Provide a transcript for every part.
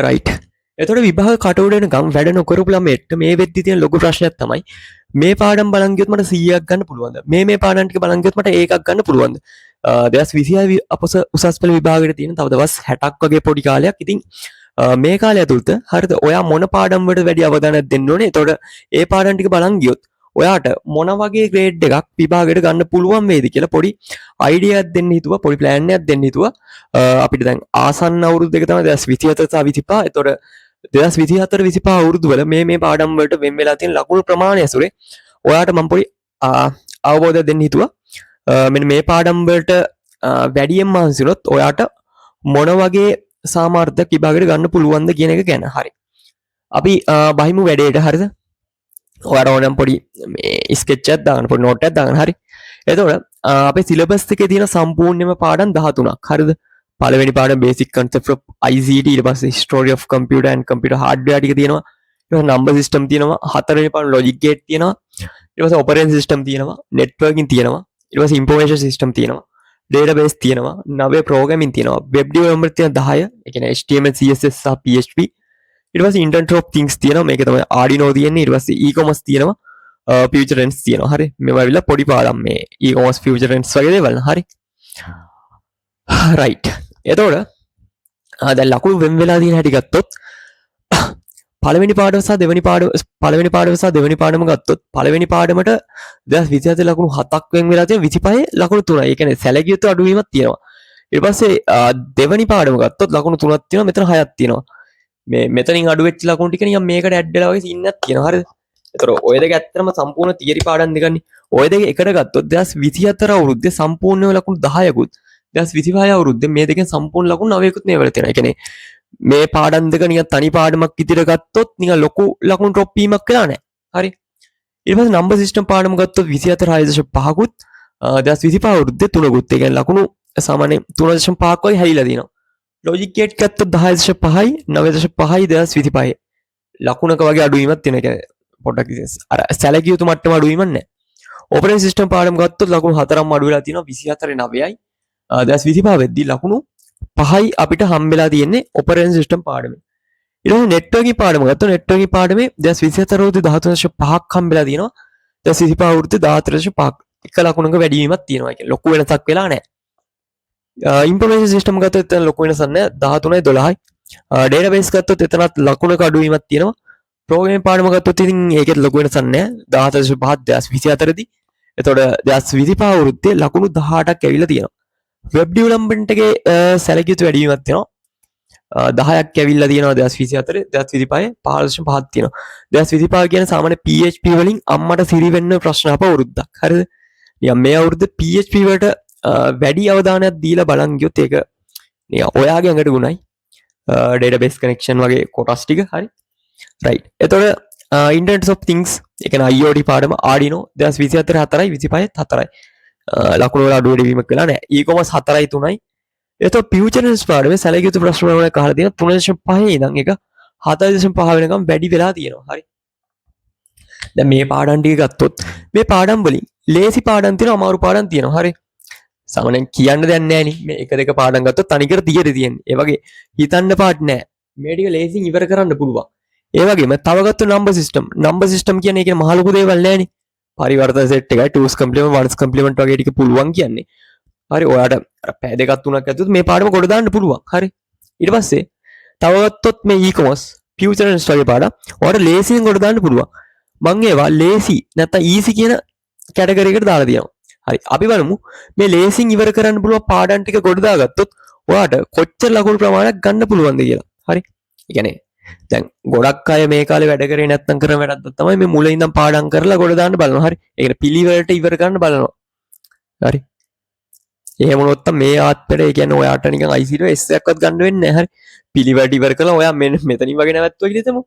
Right. එතකොට විභාග කටුවරේන ගම් වැඩ නොකරපු ළමයට මේ වෙද්දි තියෙන ලොකු ප්‍රශ්නයක් තමයි මේ පාඩම් බලන් ගියොත් මට 100ක් ගන්න පුළුවන්ද? මේ පාඩම් ටික බලන් ගියොත් මට ඒකක් ගන්න පුළුවන්ද? 2026 අපොස උසස් පෙළ විභාගයට තියෙන තව දවස් 60ක් වගේ පොඩි කාලයක්. ඉතින් මේ කාලය ඇතුළත හරිද ඔයා මොන පාඩම් වලට වැඩි අවධානයක් දෙන්න ඕනේ? එතකොට ඒ පාඩම් ටික බලන් ගියොත් ඔයාට මොන වගේ ග්‍රේඩ් එකක් විභාගයට ගන්න පුළුවන් වේද කියලා පොඩි අයිඩියා එකක් දෙන්න හිතුවා, පොඩි ප්ලෑන් එකක් දෙන්න හිතුවා. අපිට දැන් ආසන්න අවුරුදු දෙක තමයි 2024 සහ 25. එතකොට 2024-25 අවුරුදු වල මේ පාඩම් වලට වෙන් වෙලා තියෙන ලකුණු ප්‍රමාණය ඇසුරේ ඔයාට මම පොඩි අවබෝධයක් දෙන්න හිතුවා. මෙන්න මේ පාඩම් වලට වැඩියෙන් මහන්සි වුණොත් ඔයාට මොන වගේ සාමාර්ථයක් විභාගයට ගන්න පුළුවන්ද කියන එක ගැන. හරි. අපි බහිමු වැඩේට. හරිද? ඔයාට ඕනම් පොඩි මේ ස්කෙච් එකක් දාගන්න, පොඩි නෝට් එකක් දාගන්න. හරි. එතකොට අපේ සිලබස් එකේ තියෙන සම්පූර්ණයෙන්ම පාඩම් 13ක්. හරිද? පළවෙනි පාඩම basic concept of ICT, ඊට පස්සේ history of computer and computer hardware ටික තියෙනවා. ඊට පස්සේ number system තියෙනවා. හතරවෙනි පාඩම logic gate තියෙනවා. ඊට පස්සේ operating system තියෙනවා. networking තියෙනවා. ඊට පස්සේ information system තියෙනවා. database තියෙනවා. 9 programming තියෙනවා. web development තියෙන 10. ඒ කියන්නේ HTML, CSS සහ PHP. ඊට පස්සේ internet of things තියෙනවා. මේක තමයි Arduino තියෙන්නේ. ඊට පස්සේ e-commerce තියෙනවා. future tense තියෙනවා. හරි. මේවා විලා පොඩි පාඩම් මේ e-commerce future tense වගේ දේවල්. හරි. right. එතකොට දැන් ලකුණු වෙන් වෙලා තියෙන හැටි ගත්තොත් පළවෙනි පාඩම සහ දෙවෙනි පාඩම ගත්තොත් පළවෙනි පාඩමට 2027 ලකුණු 7ක් වෙන් වෙලා තියෙන 25 ලකුණු 3යි. ඒ කියන්නේ සැලකිය යුතු අඩුවීමක් තියෙනවා. ඊට පස්සේ දෙවෙනි පාඩම ගත්තොත් ලකුණු 3ක් තියෙනවා. මෙතන 6ක් තියෙනවා. මෙතනින් අඩු වෙච්ච ලකුණු ටික නිකන් මේකට ඇඩ් වෙලා වගේ සීන් එකක් තියෙනවා. හරිද? ඒතර ඔය දෙක ඇත්තටම සම්පූර්ණ තියරි පාඩම් දෙකන්නේ. ඔය දෙක එකට ගත්තොත් 2024 අවුරුද්දේ සම්පූර්ණ ලකුණු 10කුත් 2025 අවුරුද්දේ මේ දෙකෙන් සම්පූර්ණ ලකුණු 9කුත් මේ වල තියෙනවා. ඒ කියන්නේ මේ පාඩම් දෙක නිකන් තනි පාඩමක් විදිහට ගත්තොත් නිකන් ලොකු ලකුණු ඩ්‍රොප් වීමක් වෙලා නැහැ. හරි. ඊට පස්සේ නම්බර් සිස්ටම් පාඩම ගත්තොත් 24.6කුත් 2025 අවුරුද්දේ 3කුත්. ඒ කියන්නේ ලකුණු සාමාන්‍යයෙන් 3.5ක් වගේ හැලිලා තියෙනවා. ලොජික් ගේට් ගත්තොත් 10.5යි 9.5යි 2025. ලකුණක වගේ අඩුවීමක් තියෙනවා. ඒ කියන්නේ පොඩ්ඩක් අර සැලකිය යුතු මට්ටම අඩුවීමක් නැහැ. ඔපරේටින් සිස්ටම් පාඩම ගත්තොත් ලකුණු 4ක්ම අඩු වෙලා තියෙනවා. 24.9යි 2025 වෙද්දී ලකුණු 5යි අපිට හම්බෙලා තියෙන්නේ ඔපරේටින් සිස්ටම් පාඩමේ. ඊට පස්සේ නෙට්වර්කින් පාඩම ගත්තොත් නෙට්වර්කින් පාඩමේ 2024 අවුරුද්දේ 13.5ක් හම්බෙලා තියෙනවා. 2025 අවුරුද්දේ 14.5ක්. එක ලකුණක වැඩි වීමක් තියෙනවා. ඒ කියන්නේ ලොකු වෙනසක් වෙලා නැහැ. ඉන්ෆර්මේෂන් සිස්ටම් ගත්තොත් එතන ලොකු වෙනසක් නැහැ. 13යි 12යි. ඩේටාබේස් ගත්තොත් එතනත් ලකුණක අඩුවීමක් තියෙනවා. ප්‍රෝග්‍රෑමින් පාඩම ගත්තොත් ඉතින් ඒකෙත් ලොකු වෙනසක් නැහැ. 14.5 2024 දී. එතකොට 2025 අවුරුද්දේ ලකුණු 18ක් ඇවිල්ලා තියෙනවා. වෙබ් ඩෙවලොප්මන්ට් එකේ සැලකිය යුතු වැඩිවීමක් තියෙනවා. 10ක් ඇවිල්ලා තියෙනවා 2024 2025 15.5ක් තියෙනවා. 2025 කියන්නේ සාමාන්‍ය PHP වලින් අම්මට සිරි වෙන්න ප්‍රශ්න අප අවුරුද්දක්. හරිද? නිකන් මේ අවුරුද්දේ PHP වලට වැඩි අවධානයක් දීලා බලන් ගියොත් ඒක නිකන් ඔයාගේ ඇඟට ගුණයි. database connection වගේ කොටස් ටික. හරි. right. එතකොට internet of things ඒ කියන්නේ IoT පාඩම Arduino 2024 4යි 25 4යි. ලකුණු වල අඩු වැඩි වීමක් වෙලා නැහැ. e-commerce 4යි 3යි. එතකොට future tense පාඩමේ සැලකිය යුතු ප්‍රශ්න වල කහලා තියෙන 3.5 ඉඳන් එක 4.5 වෙනකම් වැඩි වෙලා තියෙනවා. හරි. දැන් මේ පාඩම් ටික ගත්තොත් මේ පාඩම් වලින් ලේසි පාඩම් තියෙනවා, අමාරු පාඩම් තියෙනවා. හරි. සාමාන්‍යයෙන් කියන්න දෙයක් නැහැ නේ. මේ එක දෙක පාඩම් ගත්තොත් තනිකර තියරි තියෙන්නේ. ඒ වගේ හිතන්න පාඩ නැහැ. මේ ටික ලේසියෙන් ඉවර කරන්න පුළුවන්. ඒ වගේම තව ගත්ත නම්බර් සිස්ටම් කියන්නේ ඒක මහ ලොකු දේවල් නැහැ නේ. පරිවර්තන සෙට් එකයි 2's complement 1's complement වගේ ටික පුළුවන් කියන්නේ. හරි. ඔයාට පැය දෙකක් තුනක් ඇතුළත මේ පාඩම කොට දාන්න පුළුවන්. හරි. ඊට පස්සේ තව ගත්තොත් මේ e-commerce future tense වගේ පාඩම් ඔයාට ලේසියෙන් කොට දාන්න පුළුවන්. මම ඒවා ලේසි නැත්නම් easy කියන කැටගරි එකට දාලා තියෙනවා. හරි. අපි බලමු මේ ලේසියෙන් ඉවර කරන්න පුළුවන් පාඩම් ටික කොට දාගත්තොත් ඔයාට කොච්චර ලකුණු ප්‍රමාණයක් ගන්න පුළුවන්ද කියලා. හරි. ඒ කියන්නේ දැන් ගොඩක් අය මේ කාලේ වැඩ කරේ නැත්නම් කරන වැඩක් තමයි මේ මුලින් ඉඳන් පාඩම් කරලා ගොඩ දාන්න බලනවා. හරි. ඒකට පිළිවෙලට ඉවර කරන්න බලනවා. හරි. එහෙම වුණොත් මේ ආත්මෙට ඒ කියන්නේ ඔයාට නිකන් ICT S එකක්වත් ගන්න වෙන්නේ නැහැ. හරි. පිළිවෙලට ඉවර කරලා ඔයා මෙතනින් වගේ නැවතුවා කියලා හිතමු.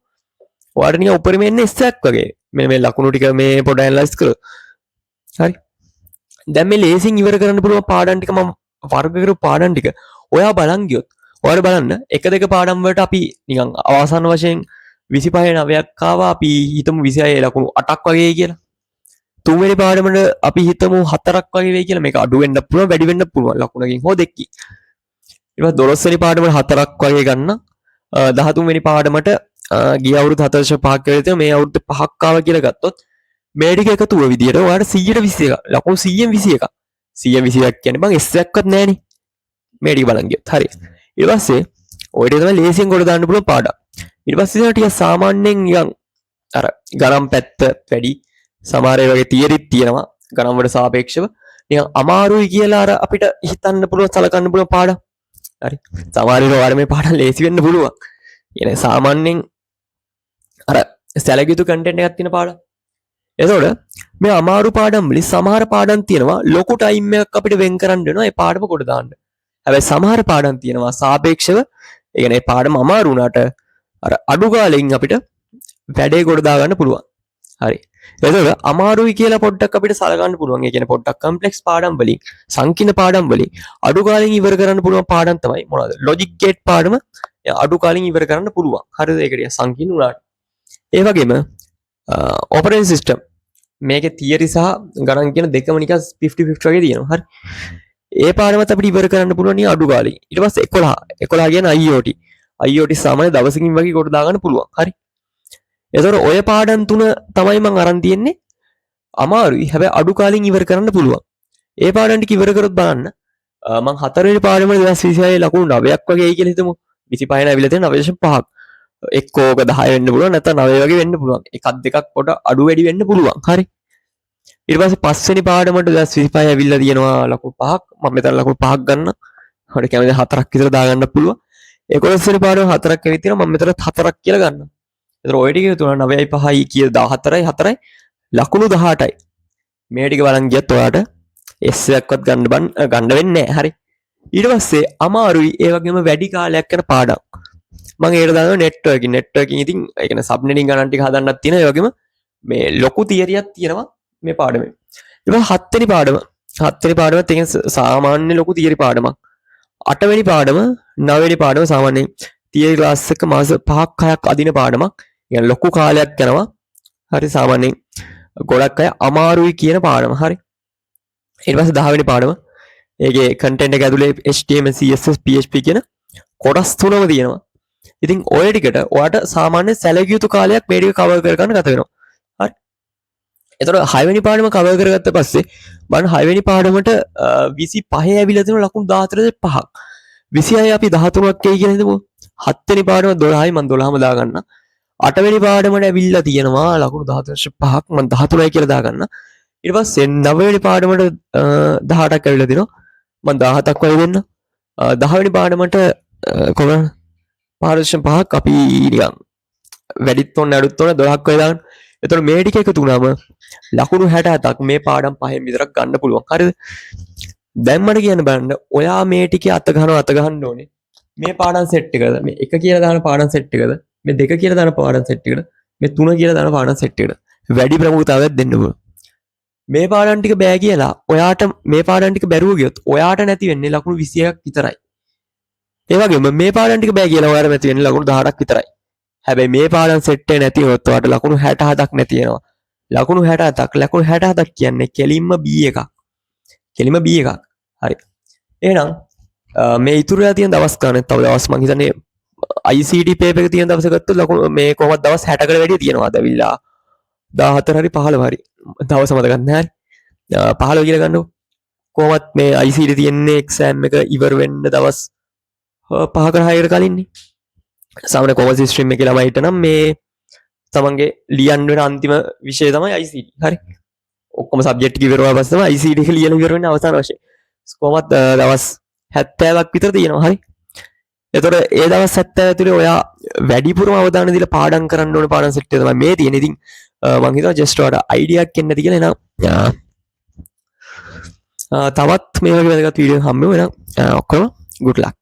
ඔයාට නිකන් උඩරිම එන්නේ S එකක් වගේ. මේ ලකුණු ටික මේ පොඩ ඇනලයිස් කරලා. හරි. දැන් මේ ලේසින් ඉවර කරන්න පුළුවන් පාඩම් ටික මම වර්ග කරපු පාඩම් ටික ඔයා බලන් ගියොත් ඔයාලා බලන්න එක දෙක පාඩම් වලට අපි නිකන් අවසාන වශයෙන් 25 9ක් ආවා. අපි හිතමු 26 ලකුණු 8ක් වගේ කියලා. තුන්වෙනි පාඩමට අපි හිතමු 4ක් වගේ වෙයි කියලා. මේක අඩු වෙන්න පුළුවන් වැඩි වෙන්න පුළුවන් ලකුණකින් හෝ දෙකකින්. ඊට පස්සේ 12 වෙනි පාඩමට 4ක් වගේ ගන්න. 13 වෙනි පාඩමට ගිය අවුරුදු 4.5ක් වෙලදී මේ අවුරුදු 5ක් ආවා කියලා ගත්තොත් මේ ටික එකතුව විදියට ඔයාලට 121 ලකුණු 100න් 21 121 කියන්නේ බං S එකක්වත් නැහනේ මේ ටික බලන් ගියොත් හරි ඊට පස්සේ ඔය ටික තමයි ලේසියෙන් කොට දාන්න පුළුවන් පාඩම් ඊට පස්සේ ටික සාමාන්‍යයෙන් නිකන් අර ගණන් පැත්ත වැඩි සමහර ඒ වගේ තියරිත් තියෙනවා ගණන් වලට සාපේක්ෂව නිකන් අමාරුයි කියලා අර අපිට හිතන්න පුළුවන් සලකන්න පුළුවන් පාඩම් හරි සමහර වෙලාවට ඔයාලා මේ පාඩම් ලේසි වෙන්න පුළුවන් يعني සාමාන්‍යයෙන් අර සැලකිය යුතු කන්ටෙන්ට් එකක් තියෙන පාඩම් එතකොට මේ අමාරු පාඩම් වලින් සමහර පාඩම් තියෙනවා ලොකු ටයිම් එකක් අපිට වෙන් කරන්න වෙනවා ඒ පාඩම කොට දාන්න. හැබැයි සමහර පාඩම් තියෙනවා සාපේක්ෂව ඒ කියන්නේ පාඩම අමාරු වුණාට අර අඩු කාලෙකින් අපිට වැඩේ කොට දා ගන්න පුළුවන්. හරි. එතකොට අමාරුයි කියලා පොඩ්ඩක් අපිට සලකන්න පුළුවන්. ඒ කියන්නේ පොඩ්ඩක් කම්ප්ලෙක්ස් පාඩම් වලින් සංකීර්ණ පාඩම් වලින් අඩු කාලෙකින් ඉවර කරන්න පුළුවන් පාඩම් තමයි මොනවද? ලොජික් ගේට් පාඩම අඩු කාලෙකින් ඉවර කරන්න පුළුවන්. හරිද? ඒකට සංකීර්ණ උනාට. ඒ වගේම ඔපරේටින් සිස්ටම් මේකේ තියරි සහ ගණන් කියන දෙකම නිකන් 50-50 වගේ තියෙනවා. හරි. ඒ පාඩමත් අපිට ඉවර කරන්න පුළුවන් නේ අඩු කාලෙකින්. ඊට පස්සේ 11 කියන්නේ IoT. IoT සාමාන්‍ය දවසකින් වගේ කොට දා ගන්න පුළුවන්. හරි. එතකොට ඔය පාඩම් තුන තමයි මම අරන් තියන්නේ. අමාරුයි. හැබැයි අඩු කාලෙකින් ඉවර කරන්න පුළුවන්. ඒ පාඩම් ටික ඉවර කරොත් බලන්න මම 4 වෙනි පාඩමේ 2026 ලකුණු 9ක් වගේ එයි කියලා හිතමු. 25 නැවිලා තියෙන 9.5ක්. එක්කෝක 10 වෙන්න පුළුවන් නැත්නම් 9 වගේ වෙන්න පුළුවන්. එකක් දෙකක් පොඩ අඩු වැඩි වෙන්න පුළුවන්. හරි. ඊට පස්සේ 5 වෙනි පාඩමට 2025 ඇවිල්ලා තියෙනවා ලකුණු 5ක්. මම මෙතන ලකුණු 5ක් ගන්න. හරි කැමති 4ක් විතර දා ගන්න පුළුවන්. 11 වෙනි පාඩම 4ක් ඇවිත් තියෙනවා. මම මෙතන 4ක් කියලා ගන්නවා. ඒතර ඔය ටික තුන 9යි 5යි කිය 14යි 4යි ලකුණු 18යි. මේ ටික බලන් ගියත් ඔයාට S එකක්වත් ගන්න වෙන්නේ නැහැ. හරි. ඊට පස්සේ අමාරුයි ඒ වගේම වැඩි කාලයක් යන පාඩම්. මම ඒකට දානවා නෙට්වර්කින් ඉතින් ඒ කියන්නේ සබ් නෙටින් ගණන් ටික හදන්නත් තියෙනවා. ඒ වගේම මේ ලොකු තියරියක් තියෙනවා මේ පාඩමේ. ඊට පස්සේ 7 වෙනි පාඩමත් ඒක සාමාන්‍ය ලොකු තියරි පාඩමක්. 8 වෙනි පාඩම 9 වෙනි පාඩම සාමාන්‍යයෙන් තියරි ක්ලාස් එක මාස 5ක් 6ක් අදින පාඩමක්. يعني ලොකු කාලයක් යනවා. හරි සාමාන්‍යයෙන් ගොඩක් අය අමාරුයි කියන පාඩම. හරි. ඊට පස්සේ 10 වෙනි පාඩම ඒකේ කන්ටෙන්ට් එක ඇතුලේ HTML CSS PHP කියන කොටස් තුනම තියෙනවා. ඉතින් ඔය ටිකට ඔයාට සාමාන්‍ය සැලකිය යුතු කාලයක් මේ ටික කවර් කර ගන්න ගත වෙනවා. හරි. එතකොට 6 වෙනි පාඩම කවර් කරගත්ත පස්සේ බලන්න 6 වෙනි පාඩමට 25 ඇවිල්ලා තියෙන ලකුණු 14.5ක්. 26 අපි 13ක් එයි කියලා හිතමු. 7 වෙනි පාඩම 12යි මම 12ම දා ගන්න. 8 වෙනි පාඩමට ඇවිල්ලා තියෙනවා ලකුණු 14.5ක් මම 13යි කියලා දා ගන්න. ඊට පස්සේ 9 වෙනි පාඩමට 18ක් ඇවිල්ලා තිනවා. මම 17ක් වගේ දෙන්න. 10 වෙනි පාඩමට කොහොමද 5.5ක් අපි නිකන් වැඩිත් ඕන අඩුත් ඕන 12ක් වගේ දාන්න. එතකොට මේ ටික එකතු වුණාම ලකුණු 67ක් මේ පාඩම් පහෙන් විතරක් ගන්න පුළුවන්. හරිද? දැන් මට කියන්න බලන්න ඔයා මේ ටිකේ අත ගහන්න ඕනේ. මේ පාඩම් සෙට් එකද? මේ 1 කියලා දාන පාඩම් සෙට් එකද? මේ 2 කියලා දාන පාඩම් සෙට් එකද? මේ 3 කියලා දාන පාඩම් සෙට් එකද? වැඩි ප්‍රමුඛතාවයක් දෙන්න ඕන. මේ පාඩම් ටික බෑ කියලා ඔයාට මේ පාඩම් ටික බැරුව ගියොත් ඔයාට නැති වෙන්නේ ලකුණු 21ක් විතරයි. ඒ වගේම මේ පාඩම් ටික බෑ කියලා ඔයාට නැති වෙන්නේ ලකුණු 18ක් විතරයි. හැබැයි මේ පාඩම් සෙට් එක නැති වුණොත් ඔයාට ලකුණු 67ක් නැති වෙනවා. ලකුණු 67ක් කියන්නේ කෙලින්ම B එකක්. කෙලින්ම B එකක්. හරි. එහෙනම් මේ ඉතුරුලා තියෙන දවස් ගන්න තව දවස් මං හිතන්නේ ICT පේපර් එක තියෙන දවස් ගත්තොත් ලකුණු මේ කොහොමද දවස් 60කට වැඩි තියෙනවා. අද ඇවිල්ලා 14 හරි 15 හරි දවස මතක නැහැ. 15 කියලා ගන්නකො. කොහොමත් මේ ICT තියෙන්නේ එක්සෑම් එක ඉවර වෙන්න දවස් 5කට 6කට කලින්නේ. සාමාන්‍ය කොමර්ස් ස්ට්‍රීම් එකේ ළමයිට නම් මේ තමන්ගේ ලියන්න වෙන අන්තිම විෂය තමයි ICT. හරි. ඔක්කොම සබ්ජෙක්ට් ටික ඉවර වුණා පස්සේ තමයි ICT එක ලියලා ඉවර වෙන්නේ අවසාන වශයෙන්. කොහොමත් දවස් 70ක් විතර තියෙනවා. හරි. එතකොට ඒ දවස් 70 ඇතුලේ ඔයා වැඩිපුරම අවධානය දීලා පාඩම් කරන්න ඕන පාඩම් සෙට් එක තමයි මේ තියෙන්නේ. ඉතින් මම හිතුවා ජස්ට් ඔයාලට අයිඩියා එකක් එන්නද කියලා. එනවා තවත් මේ වගේ වැදගත් වීඩියෝ හම්බෙමු. එහෙනම් ඔක්කොම good luck.